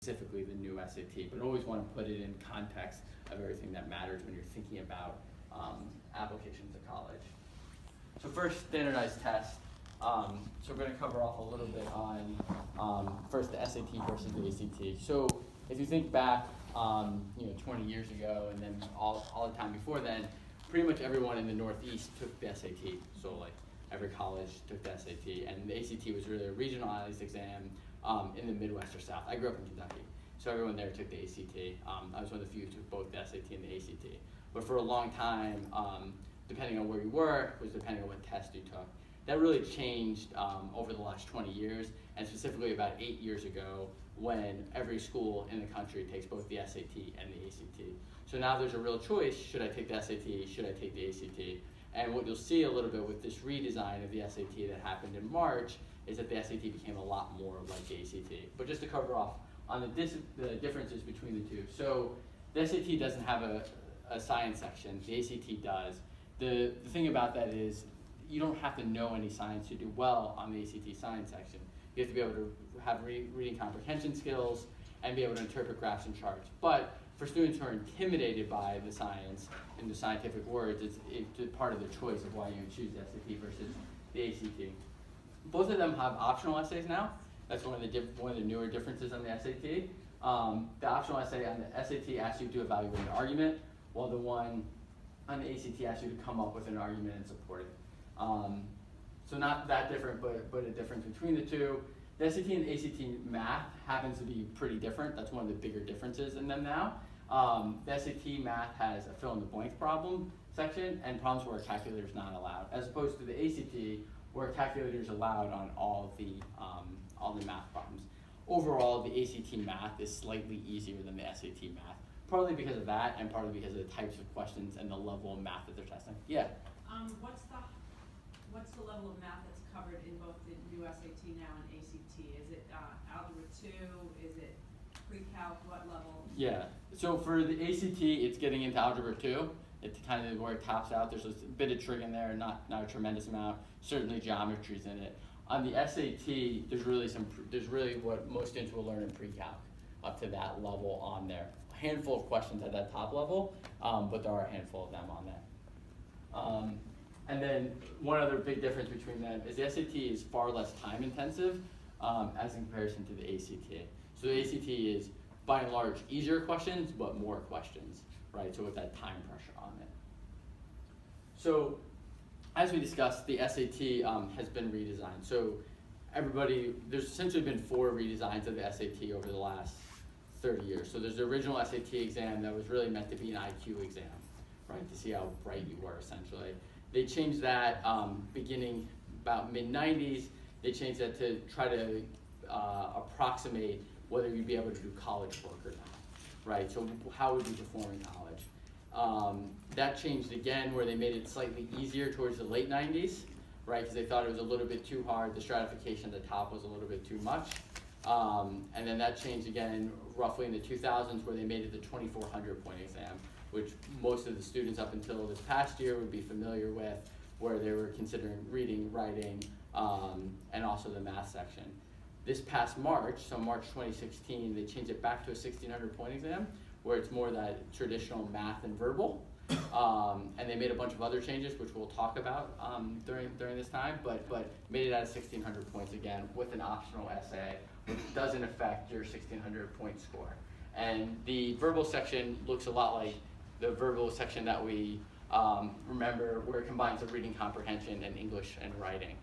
specifically the new SAT, but always want to put it in context of everything that matters when you're thinking about applications to college. So first, standardized test. So we're going to cover off a little bit on first the SAT versus the ACT. So if you think back, 20 years ago, and then all the time before then, pretty much everyone in the Northeast took the SAT. So like every college took the SAT, and the ACT was really a regionalized exam in the Midwest or South. I grew up in Kentucky, so everyone there took the ACT. I was one of the few who took both the SAT and the ACT. But for a long time, depending on where you were, was depending on what test you took. That really changed over the last 20 years, and specifically about 8 years ago, when every school in the country takes both the SAT and the ACT. So now there's a real choice: should I take the SAT? Should I take the ACT? And what you'll see a little bit with this redesign of the SAT that happened in March is that the SAT became a lot more like the ACT. But just to cover off on the differences between the two. So the SAT doesn't have a science section. The ACT does. The thing about that is you don't have to know any science to do well on the ACT science section. You have to be able to have reading comprehension skills and be able to interpret graphs and charts. But for students who are intimidated by the science and the scientific words, it's part of the choice of why you choose the SAT versus the ACT. Both of them have optional essays now. That's one of the newer differences on the SAT. The optional essay on the SAT asks you to evaluate an argument, while the one on the ACT asks you to come up with an argument and support it. So not that different, but a difference between the two. The SAT and ACT math happens to be pretty different. That's one of the bigger differences in them now. The SAT math has a fill-in-the-blank problem section and problems where a calculator is not allowed, as opposed to the ACT, where a calculator is allowed on all the math problems. Overall, the ACT math is slightly easier than the SAT math, partly because of that, and partly because of the types of questions and the level of math that they're testing. Yeah. What's the level of math that's covered in both the new SAT now and ACT? Is it Algebra 2? Is it pre-calc? What level? Yeah. So for the ACT, it's getting into Algebra 2. It's kind of where it tops out. There's a bit of trig in there, not a tremendous amount. Certainly geometry's in it. On the SAT, there's really what most students will learn in pre-calc up to that level on there. A handful of questions at that top level, but there are a handful of them on there. And then one other big difference between them is the SAT is far less time intensive as in comparison to the ACT. So the ACT is by and large easier questions, but more questions, right? So with that time pressure on it. So as we discussed, the SAT has been redesigned. So there's essentially been 4 redesigns of the SAT over the last 30 years. So there's the original SAT exam that was really meant to be an IQ exam, right? To see how bright you were, essentially. They changed that beginning about mid-90s. They changed that to try to approximate whether you'd be able to do college work or not, right? So how would you perform in college? That changed again where they made it slightly easier towards the late 90s, right? Because they thought it was a little bit too hard. The stratification at the top was a little bit too much. And then that changed again roughly in the 2000s where they made it the 2,400 point exam, which most of the students up until this past year would be familiar with, where they were considering reading, writing, and also the math section. This past March, so March 2016, they changed it back to a 1,600 point exam, where it's more that traditional math and verbal. And they made a bunch of other changes, which we'll talk about during this time, but made it at 1,600 points again with an optional essay, which doesn't affect your 1,600 point score. And the verbal section looks a lot like the verbal section that we remember, where it combines the reading comprehension and English and writing.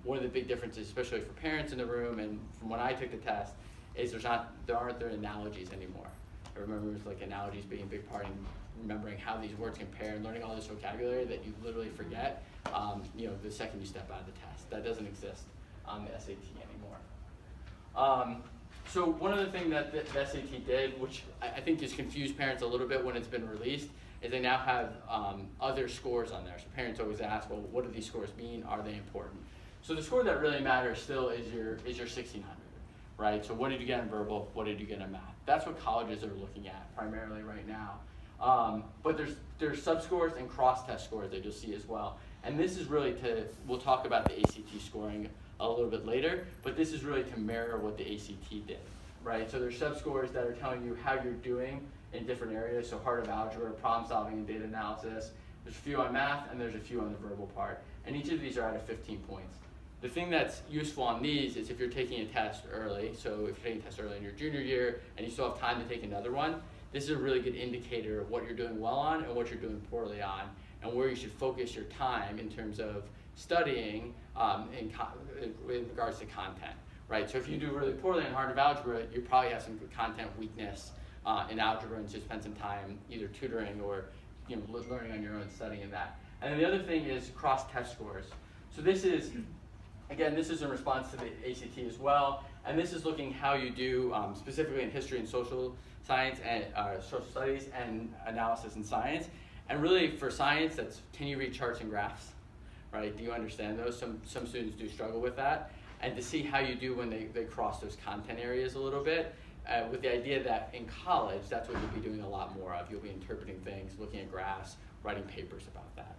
One of the big differences, especially for parents in the room and from when I took the test, is there aren't analogies anymore. I remember it was like analogies being a big part in remembering how these words compare and learning all this vocabulary that you literally forget the second you step out of the test. That doesn't exist on the SAT anymore. So one other thing that the SAT did, which I think has confused parents a little bit when it's been released, is they now have other scores on there. So parents always ask, well, what do these scores mean? Are they important? So the score that really matters still is your 1,600, right? So what did you get in verbal? What did you get in math? That's what colleges are looking at primarily right now. But there's sub-scores and cross-test scores that you'll see as well. And this is really we'll talk about the ACT scoring a little bit later, but this is really to mirror what the ACT did, right? So there's sub-scores that are telling you how you're doing in different areas, so heart of algebra, problem solving, and data analysis. There's a few on math, and there's a few on the verbal part. And each of these are out of 15 points. The thing that's useful on these is if you're taking a test early, so if you're taking a test early in your junior year, and you still have time to take another one, this is a really good indicator of what you're doing well on and what you're doing poorly on, and where you should focus your time in terms of studying in regards to content, right? So if you do really poorly in heart of algebra, you probably have some content weakness in algebra, and should spend some time either tutoring or learning on your own, studying that. And then the other thing is cross-test scores. So this is, again, this is in response to the ACT as well, and this is looking how you do specifically in history and social science and social studies and analysis in science. And really for science, that's can you read charts and graphs, right? Do you understand those? Some students do struggle with that. And to see how you do when they cross those content areas a little bit, with the idea that in college, that's what you'll be doing a lot more of. You'll be interpreting things, looking at graphs, writing papers about that.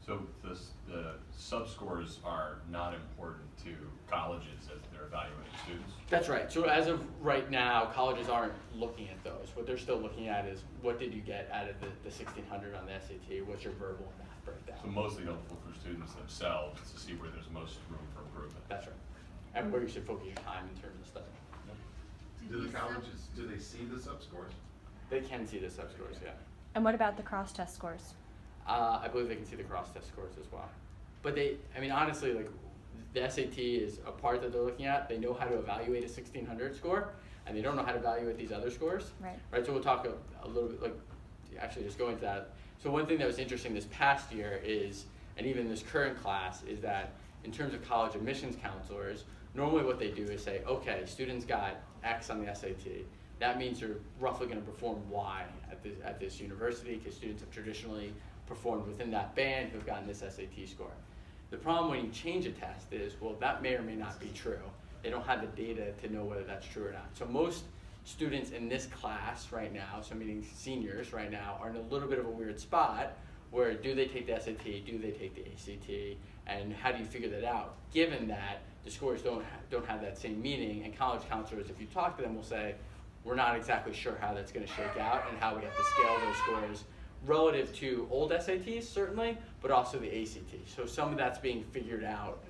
So the sub-scores are not important to colleges as they're evaluating students? That's right. So as of right now, colleges aren't looking at those. What they're still looking at is what did you get out of the 1600 on the SAT? What's your verbal and math breakdown? So mostly helpful for students themselves to see where there's most room for improvement. That's right. And where you should focus your time in terms of study. Do the colleges, do they see the sub-scores? They can see the sub-scores, yeah. And what about the cross-test scores? I believe they can see the cross-test scores as well. But honestly, like, the SAT is a part that they're looking at. They know how to evaluate a 1600 score, and they don't know how to evaluate these other scores. Right. So we'll talk a little bit, like, actually just go into that. So one thing that was interesting this past year is, and even this current class, is that in terms of college admissions counselors, normally what they do is say, okay, students got X on the SAT. That means you're roughly going to perform Y at this university, because students have traditionally performed within that band who have gotten this SAT score. The problem when you change a test is, well, that may or may not be true. They don't have the data to know whether that's true or not. So most students in this class right now, so meaning seniors right now, are in a little bit of a weird spot where do they take the SAT, do they take the ACT, and how do you figure that out? Given that the scores don't have that same meaning, and college counselors, if you talk to them, will say, we're not exactly sure how that's going to shake out and how we have to scale those scores relative to old SATs, certainly, but also the ACT. So some of that's being figured out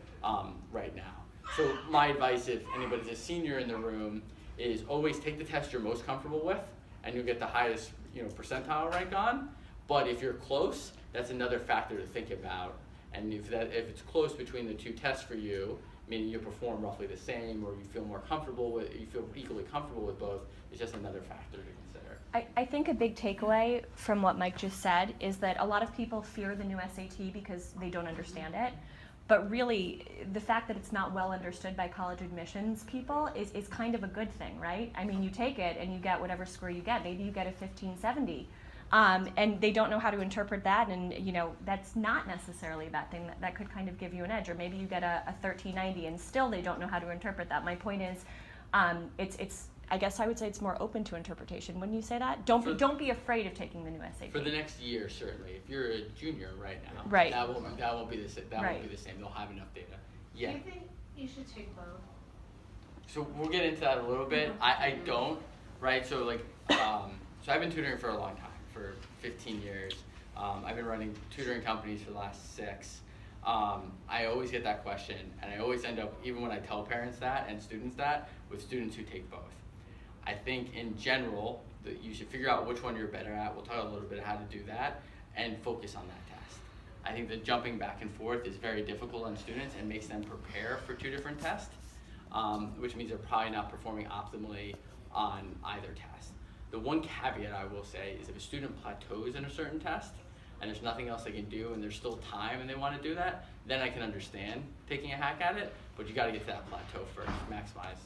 right now. So my advice, if anybody's a senior in the room, is always take the test you're most comfortable with, and you'll get the highest percentile rank on. But if you're close, that's another factor to think about. And if it's close between the two tests for you, meaning you perform roughly the same, or you feel more comfortable with, you feel equally comfortable with both, it's just another factor to consider. I think a big takeaway from what Mike just said is that a lot of people fear the new SAT because they don't understand it. But really, the fact that it's not well understood by college admissions people is kind of a good thing, right? I mean, you take it and you get whatever score you get. Maybe you get a 1570. And they don't know how to interpret that, and that's not necessarily a bad thing. That could kind of give you an edge. Or maybe you get a 1390 and still they don't know how to interpret that. My point is, it's I guess I would say it's more open to interpretation. Wouldn't you say that? Don't be afraid of taking the new SAT. For the next year, certainly. If you're a junior right now, right. that won't be the same. Right. Won't be the same. They'll have enough data. Yeah. Do you think you should take both? So we'll get into that a little bit. I don't, right? So so I've been tutoring for a long time, for 15 years. I've been running tutoring companies for the last 6. I always get that question, and I always end up, even when I tell parents that and students that, with students who take both. I think in general that you should figure out which one you're better at. We'll talk a little bit about how to do that and focus on that test. I think that jumping back and forth is very difficult on students and makes them prepare for 2 different tests, which means they're probably not performing optimally on either test. The one caveat I will say is if a student plateaus in a certain test and there's nothing else they can do and there's still time and they want to do that, then I can understand taking a hack at it, but you got to get to that plateau first, maximize.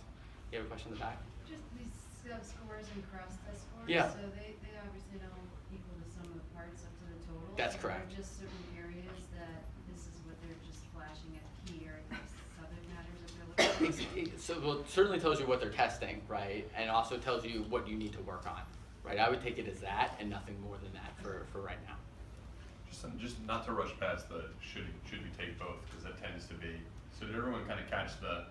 You have a question in the back? Just these sub-scores and cross-test scores, Yeah. so they obviously don't equal the sum of the parts up to the total. That's so correct. There are just certain areas that this is what they're just flashing as key areas, subject matters that they're looking at. So well, it certainly tells you what they're testing, right? And also tells you what you need to work on, right? I would take it as that and nothing more than that for right now. Just not to rush past the should we take both, because that tends to be, so did everyone kind of catch the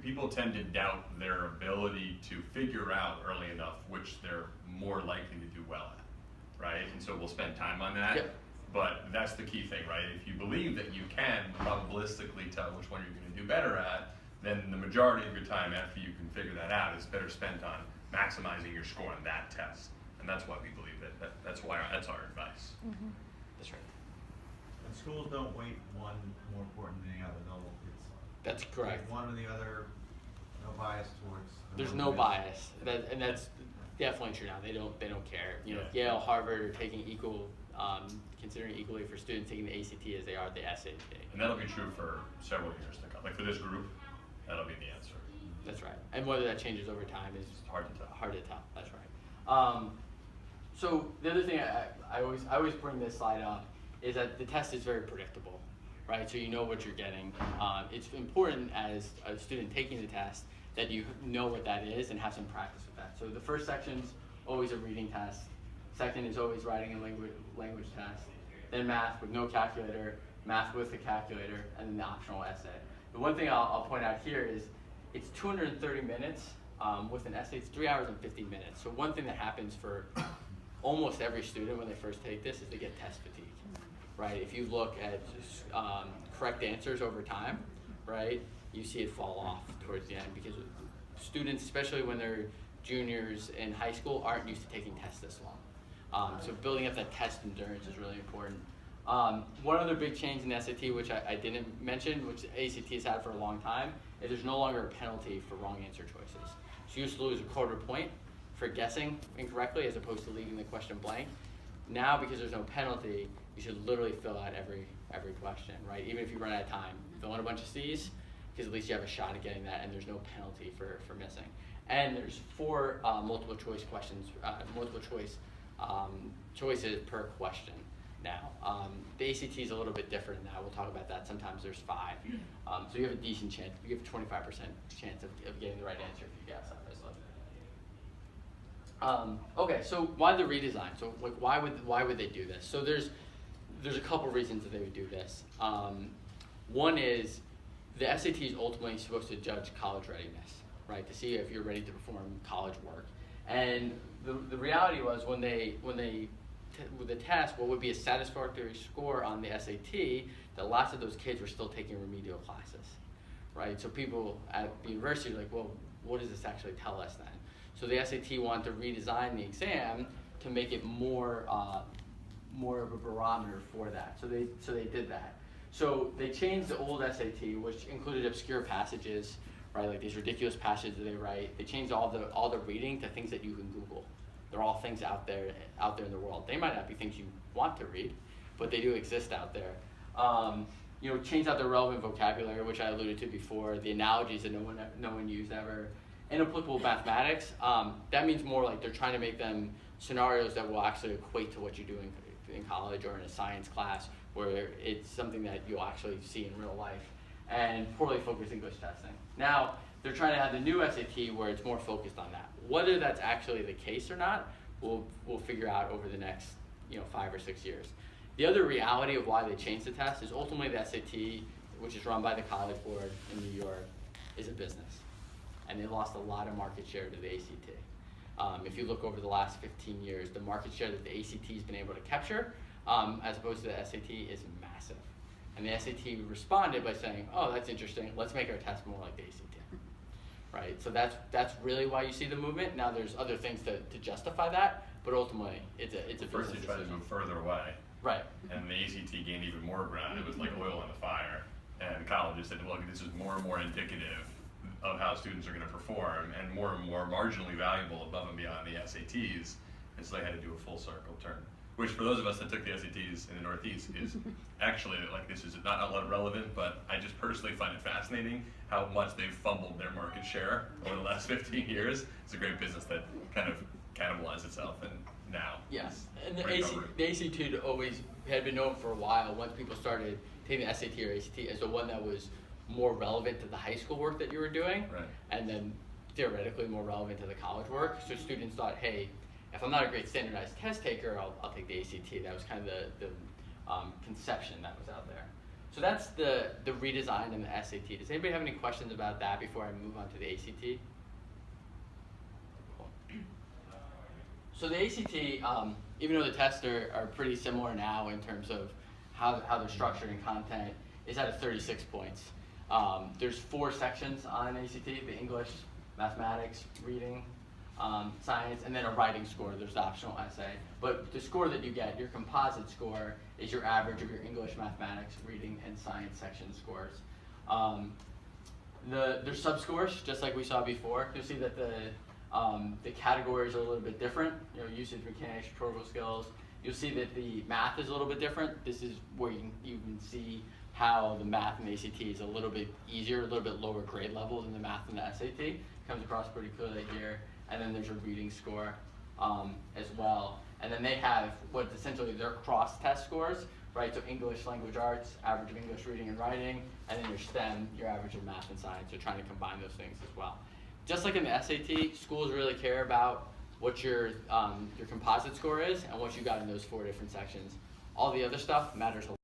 people tend to doubt their ability to figure out early enough which they're more likely to do well at, right? And so we'll spend time on that. Yep. But that's the key thing, right? If you believe that you can probabilistically tell which one you're going to do better at, then the majority of your time after you can figure that out is better spent on maximizing your score on that test. And that's why we believe that's our advice. That's right. And schools don't weight one more important than the other, That's correct. one or the other, no bias towards. the There's one no who is. bias, and that's definitely true now. They don't care. You know, Yeah. Yale, Harvard are taking considering equally for students taking the ACT as they are the SAT. And that'll be true for several years to come. Like for this group, that'll be the answer. That's right. And whether that changes over time is It's hard to tell. hard to tell. That's right. So the other thing I always bring this slide up is that the test is very predictable, right? So you know what you're getting. It's important as a student taking the test that you know what that is and have some practice with that. So the first section's always a reading test. Second is always writing and language test. Then math with no calculator, math with a calculator, and then the optional essay. The one thing I'll point out here is it's 230 minutes. With an essay, it's 3 hours and 50 minutes. So one thing that happens for almost every student when they first take this is they get test fatigue, right? If you look at correct answers over time, right, you see it fall off towards the end because students, especially when they're juniors in high school, aren't used to taking tests this long. So building up that test endurance is really important. One other big change in the SAT, which I didn't mention, which ACT has had for a long time, is there's no longer a penalty for wrong answer choices. So you used to lose a quarter point for guessing incorrectly as opposed to leaving the question blank. Now, because there's no penalty, you should literally fill out every question, right? Even if you run out of time, fill in a bunch of C's, because at least you have a shot at getting that, and there's no penalty for missing. And there's 4 multiple choice questions, choices per question now. The ACT is a little bit different now. We'll talk about that. Sometimes there's 5. So you have a decent chance. You have a 25% chance of getting the right answer if you guess, obviously. Okay, so why the redesign? So like, why would they do this? So there's a couple reasons that they would do this. One is the SAT is ultimately supposed to judge college readiness, right? To see if you're ready to perform college work. And the reality was when with the test, what would be a satisfactory score on the SAT, that lots of those kids were still taking remedial classes, right? So people at the university are like, well, what does this actually tell us then? So the SAT wanted to redesign the exam to make it more of a barometer for that. So they did that. So they changed the old SAT, which included obscure passages, right? Like these ridiculous passages that they write. They changed all the reading to things that you can Google. They're all things out there in the world. They might not be things you want to read, but they do exist out there. Change out the relevant vocabulary, which I alluded to before, the analogies that no one used ever. Inapplicable mathematics, that means more like they're trying to make them scenarios that will actually equate to what you're doing in college or in a science class, where it's something that you'll actually see in real life. And poorly focused English testing. Now, they're trying to have the new SAT where it's more focused on that. Whether that's actually the case or not, we'll figure out over the next 5 or 6 years. The other reality of why they changed the test is ultimately the SAT, which is run by the College Board in New York, is a business. And they lost a lot of market share to the ACT. If you look over the last 15 years, the market share that the ACT has been able to capture, as opposed to the SAT, is massive. And the SAT responded by saying, oh, that's interesting, let's make our test more like the ACT. Right, so that's really why you see the movement. Now there's other things to justify that, but ultimately it's a First they business tried to decision. move further away, Right. and the ACT gained even more ground. It was like oil on the fire. And colleges said, look, this is more and more indicative of how students are going to perform and more marginally valuable above and beyond the SATs. And so they had to do a full circle turn. Which for those of us that took the SATs in the Northeast is actually, like, this is not a lot relevant, but I just personally find it fascinating how much they've fumbled their market share over the last 15 years. It's a great business that kind of cannibalized itself, and now Yes, it's and the recovering. ACT always had been known for a while, once people started taking the SAT or ACT, as the one that was more relevant to the high school work that you were doing, Right. and then theoretically more relevant to the college work. So students thought, hey, if I'm not a great standardized test taker, I'll take the ACT. That was kind of the conception that was out there. So that's the redesign in the SAT. Does anybody have any questions about that before I move on to the ACT? Cool. So the ACT, even though the tests are pretty similar now in terms of how they're structured and content, is at a 36 points. There's 4 sections on an ACT: the English, mathematics, reading, science, and then a writing score. There's the optional essay. But the score that you get, your composite score, is your average of your English, mathematics, reading, and science section scores. There's sub-scores, just like we saw before. You'll see that the categories are a little bit different. Usage, mechanics, rhetorical skills. You'll see that the math is a little bit different. This is where you can see how the math in the ACT is a little bit easier, a little bit lower grade level than the math in the SAT. Comes across pretty clearly here. And then there's a reading score as well. And then they have what's essentially their cross-test scores, right? So English, language arts, average of English reading and writing, and then your STEM, your average of math and science. You're trying to combine those things as well. Just like in the SAT, schools really care about what your composite score is and what you got in those 4 different sections. All the other stuff matters a lot.